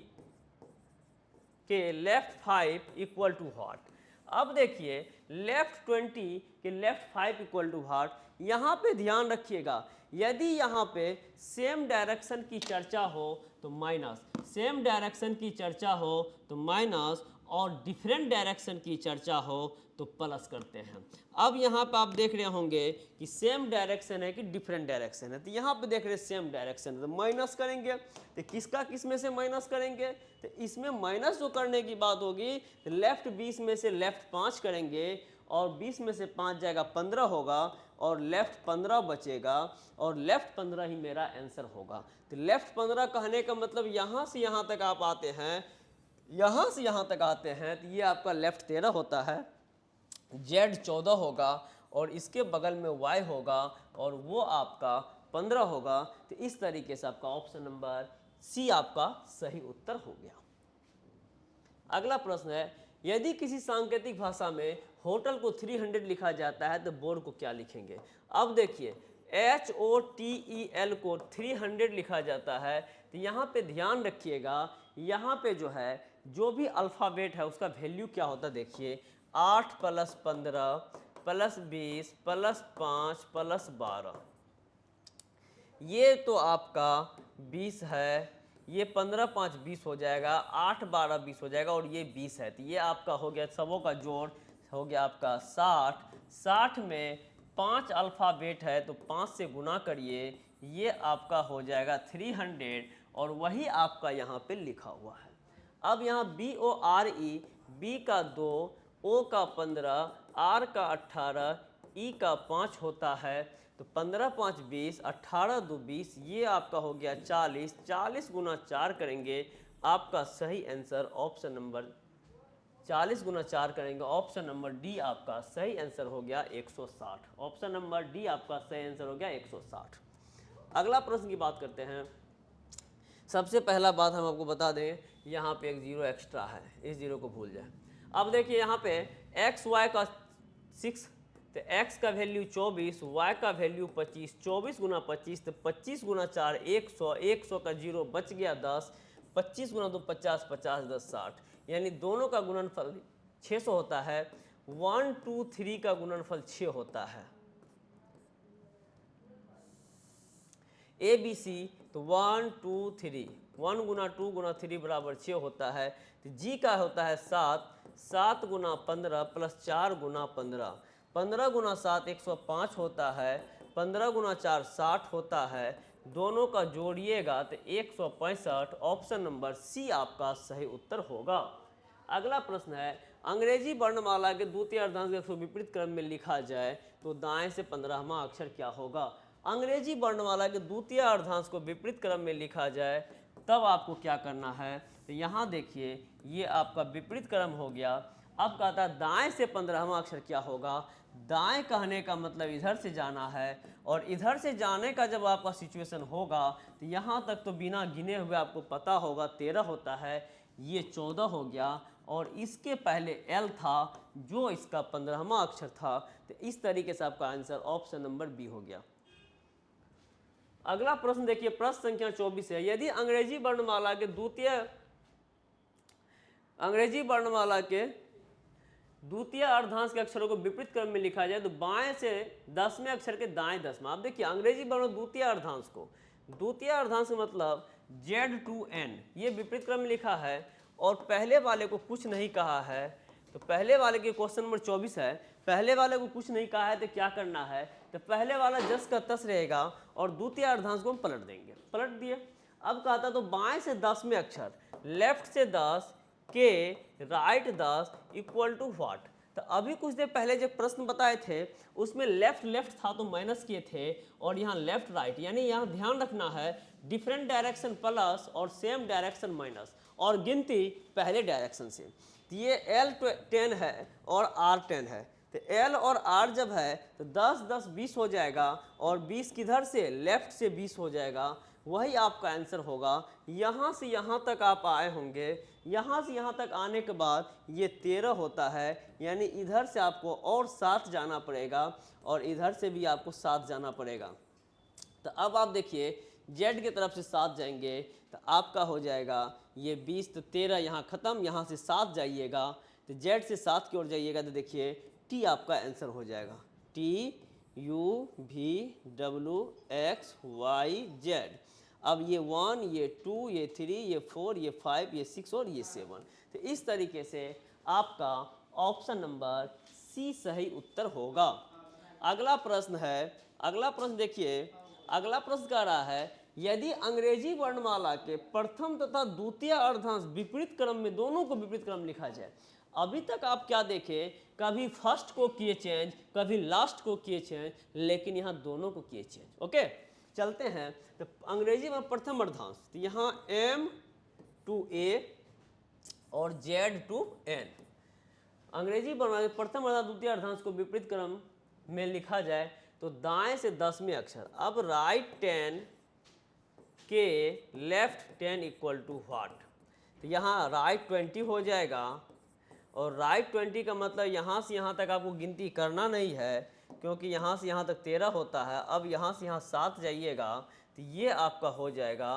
के लेफ्ट 5 इक्वल टू व्हाट। अब देखिए लेफ्ट 20 के लेफ्ट 5 इक्वल टू व्हाट। यहाँ पे ध्यान रखिएगा, यदि यहाँ पे सेम डायरेक्शन की चर्चा हो तो माइनस, सेम डायरेक्शन की चर्चा हो तो माइनस, और डिफरेंट डायरेक्शन की चर्चा हो तो प्लस करते हैं। अब यहाँ पे आप देख रहे होंगे कि सेम डायरेक्शन है कि डिफरेंट डायरेक्शन है, तो यहाँ पे देख रहे हैं सेम डायरेक्शन है तो माइनस करेंगे। तो किसका किस में से माइनस करेंगे, तो इसमें माइनस जो करने की बात होगी तो लेफ्ट 20 में से लेफ्ट 5 करेंगे, और 20 में से 5 जाएगा 15 होगा, और लेफ्ट 15 बचेगा, और लेफ्ट 15 ही मेरा आंसर होगा। तो लेफ्ट 15 कहने का मतलब यहाँ से यहाँ तक आप आते हैं, यहाँ से यहाँ तक आते हैं, तो ये आपका लेफ्ट 13 होता है, जेड 14 होगा, और इसके बगल में वाई होगा, और वो आपका 15 होगा। तो इस तरीके से आपका ऑप्शन नंबर सी आपका सही उत्तर हो गया। अगला प्रश्न है, यदि किसी सांकेतिक भाषा में होटल को 300 लिखा जाता है तो बोर्ड को क्या लिखेंगे। अब देखिए HOTEL को 300 लिखा जाता है, तो यहाँ पे ध्यान रखिएगा, यहाँ पे जो है जो भी अल्फ़ाबेट है उसका वैल्यू क्या होता है। देखिए 8 + 15 + 20 + 5 + 12, ये तो आपका 20 है, ये 15 × 5 = 20 हो जाएगा, 8 × 12 = 20 हो जाएगा, और ये 20 है, तो ये आपका हो गया, सबों का जोड़ हो गया आपका 60। 60 में 5 अल्फ़ाबेट है तो 5 से गुना करिए, ये आपका हो जाएगा 300, और वही आपका यहाँ पे लिखा हुआ है। अब यहाँ BORE, B का 2, O का 15, R का 18, E का 5 होता है, तो 15 × 5 = 20, 18 × 2 = 20, ये आपका हो गया 40। 40 × 4 करेंगे, आपका सही आंसर ऑप्शन नंबर 40 × 4 करेंगे, ऑप्शन नंबर डी आपका सही आंसर हो गया 160। ऑप्शन नंबर डी आपका सही आंसर हो गया 160। अगला प्रश्न की बात करते हैं। सबसे पहला बात हम आपको बता दें, यहाँ पे एक जीरो एक्स्ट्रा है, इस जीरो को भूल जाए। अब देखिए यहाँ पे एक्स वाई का 6, तो x का वैल्यू 24, y का वैल्यू 25, 24 × 25, तो 25 × 4 100, 100 का जीरो बच गया 10, 25 × 2 50, 50 10 60, यानी दोनों का गुणनफल 600 होता है। 1 2 3 का गुणनफल 6 होता है। ABC तो 1 2 3, 1 × 2 × 3 = 6 होता है। तो G का होता है 7, 7 × 15 + 4 × 15, 15 × 7 105 होता है, 15 × 4 60 होता है, दोनों का जोड़िएगा तो 165। ऑप्शन नंबर सी आपका सही उत्तर होगा। अगला प्रश्न है, अंग्रेजी वर्णमाला के द्वितीय अर्धांश को विपरीत क्रम में लिखा जाए तो दाएं से 15वां अक्षर क्या होगा। अंग्रेजी वर्णमाला के द्वितीय अर्धांश को विपरीत क्रम में लिखा जाए तब आपको क्या करना है, तो यहाँ देखिए ये आपका विपरीत क्रम हो गया। अब कहता है दाएं से 15वां अक्षर क्या होगा। दाएं कहने का मतलब इधर से जाना है, और इधर से जाने का जब आपका सिचुएशन होगा तो यहाँ तक तो बिना गिने हुए आपको पता होगा 13 होता है, ये 14 हो गया, और इसके पहले L था जो इसका 15वां अक्षर था। तो इस तरीके से आपका आंसर ऑप्शन नंबर बी हो गया। अगला प्रश्न देखिए, प्रश्न संख्या 24 है, यदि अंग्रेजी वर्णमाला के द्वितीय अर्धांश के अक्षरों को विपरीत क्रम में लिखा जाए तो बाएं से 10वें अक्षर के दाएं 10वां। आप देखिए अंग्रेजी वर्ण द्वितीय अर्धांश को, द्वितीय अर्धांश मतलब Z2N, ये विपरीत क्रम में लिखा है, और पहले वाले को कुछ नहीं कहा है। तो पहले वाले के क्वेश्चन नंबर 24 है, पहले वाले को कुछ नहीं कहा है तो क्या करना है, तो पहले वाला जस का तस रहेगा, और द्वितीय अर्धांश को हम पलट देंगे, पलट दिए। अब कहता तो बाएं से 10वें अक्षर, लेफ्ट से 10 के राइट 10 इक्वल टू व्हाट। तो अभी कुछ देर पहले जब प्रश्न बताए थे उसमें लेफ्ट लेफ्ट था तो माइनस किए थे, और यहाँ लेफ्ट राइट, यानी यहाँ ध्यान रखना है डिफरेंट डायरेक्शन प्लस और सेम डायरेक्शन माइनस, और गिनती पहले डायरेक्शन से। तो ये L10 है और R10 है, तो L और R जब है तो 10 10 20 हो जाएगा, और 20 किधर से, लेफ्ट से 20 हो जाएगा, वही आपका आंसर होगा। यहाँ से यहाँ तक आप आए होंगे, यहाँ से यहाँ तक आने के बाद ये 13 होता है, यानी इधर से आपको और 7 जाना पड़ेगा और इधर से भी आपको 7 जाना पड़ेगा। तो अब आप देखिए जेड की तरफ से 7 जाएंगे तो आपका हो जाएगा ये 20, तो 13 यहाँ ख़त्म, यहाँ से 7 जाइएगा तो जेड से 7 की ओर जाइएगा तो देखिए टी आपका आंसर हो जाएगा, T U V W X Y Z. अब ये 1, ये 2, ये 3, ये 4, ये 5, ये 6 और ये 7। तो इस तरीके से आपका ऑप्शन नंबर सी सही उत्तर होगा। अगला प्रश्न है, अगला प्रश्न देखिए, अगला प्रश्न कह रहा है यदि अंग्रेजी वर्णमाला के प्रथम तथा द्वितीय अर्धांश विपरीत क्रम में, दोनों को विपरीत क्रम लिखा जाए। अभी तक आप क्या देखे, कभी फर्स्ट को किए चेंज, कभी लास्ट को किए चेंज, लेकिन यहाँ दोनों को किए चेंज। ओके चलते हैं। तो अंग्रेजी में प्रथम अर्धांश, तो यहाँ M to A और Z to N। अंग्रेजी वर्णमाला में प्रथम अर्धांश द्वितीय अर्धांश को विपरीत क्रम में लिखा जाए तो दाएं से 10वें अक्षर। अब राइट 10 के लेफ्ट 10 इक्वल टू व्हाट, तो यहाँ राइट 20 हो जाएगा और राइट 20 का मतलब यहाँ से यहाँ तक आपको गिनती करना नहीं है क्योंकि यहाँ से यहाँ तक 13 होता है। अब यहाँ से यहाँ 7 जाइएगा तो ये आपका हो जाएगा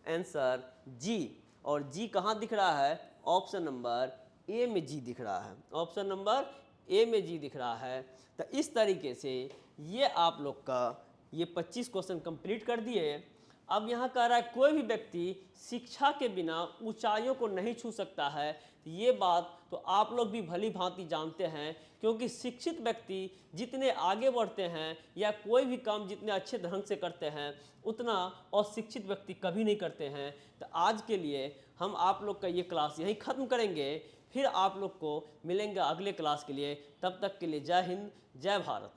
आंसर जी। और जी कहाँ दिख रहा है, ऑप्शन नंबर ए में जी दिख रहा है, ऑप्शन नंबर ए में जी दिख रहा है। तो इस तरीके से ये आप लोग का ये 25 क्वेश्चन कंप्लीट कर दिए। अब यहाँ कह रहा है कोई भी व्यक्ति शिक्षा के बिना ऊंचाइयों को नहीं छू सकता है। ये बात तो आप लोग भी भली भांति जानते हैं क्योंकि शिक्षित व्यक्ति जितने आगे बढ़ते हैं या कोई भी काम जितने अच्छे ढंग से करते हैं उतना अशिक्षित व्यक्ति कभी नहीं करते हैं। तो आज के लिए हम आप लोग का ये क्लास यहीं ख़त्म करेंगे, फिर आप लोग को मिलेंगे अगले क्लास के लिए। तब तक के लिए जय हिंद, जय भारत।